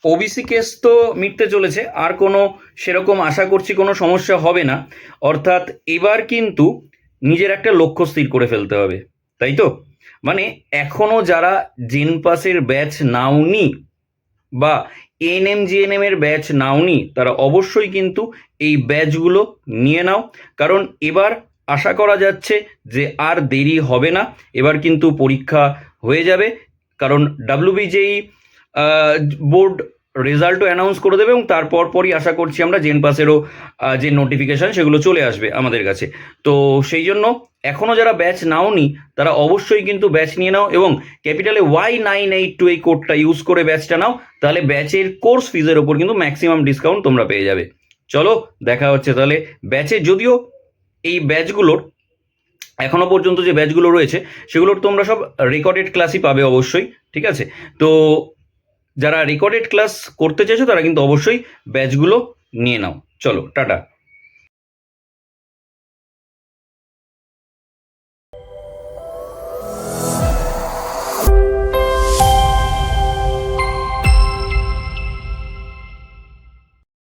OBC case তো মিটতে চলেছে, আর কোনো সেরকম আশা করছি কোনো সমস্যা হবে না। অর্থাৎ এবার কিন্তু নিজের একটা লক্ষ্য স্থির করে ফেলতে হবে, তাই তো? মানে এখনো যারা জেন পাসের ব্যাচ নাওনি বা এএনএম জিএনএম এর ব্যাচ নাওনি, তারা অবশ্যই কিন্তু এই ব্যাচগুলো নিয়ে নাও। কারণ এবার আশা করা যাচ্ছে যে আর দেরি হবে না, এবার কিন্তু পরীক্ষা হয়ে যাবে। কারণ ডাব্লিউবিজেই বোর্ড রেজাল্টও অ্যানাউন্স করে দেবে, এবং তারপর পরই আশা করছি আমরা জেন পাসেরও যে নোটিফিকেশান সেগুলো চলে আসবে আমাদের কাছে। তো সেই জন্য এখনও যারা ব্যাচ নাওনি তারা অবশ্যই কিন্তু ব্যাচ নিয়ে নাও, এবং ক্যাপিটালে Y982 এই কোডটা ইউজ করে ব্যাচটা নাও। তাহলে ব্যাচের কোর্স ফিজের ওপর কিন্তু ম্যাক্সিমাম ডিসকাউন্ট তোমরা পেয়ে যাবে। চলো, দেখা হচ্ছে তাহলে ব্যাচে। যদিও এই ব্যাচগুলোর এখনো পর্যন্ত যে ব্যাচগুলো রয়েছে সেগুলোর তোমরা সব রেকর্ডেড ক্লাসই পাবে অবশ্যই, ঠিক আছে? তো যারা রেকর্ডেড ক্লাস করতে চাইছো তারা কিন্তু অবশ্যই ব্যাচগুলো নিয়ে নাও। চলো, টাটা।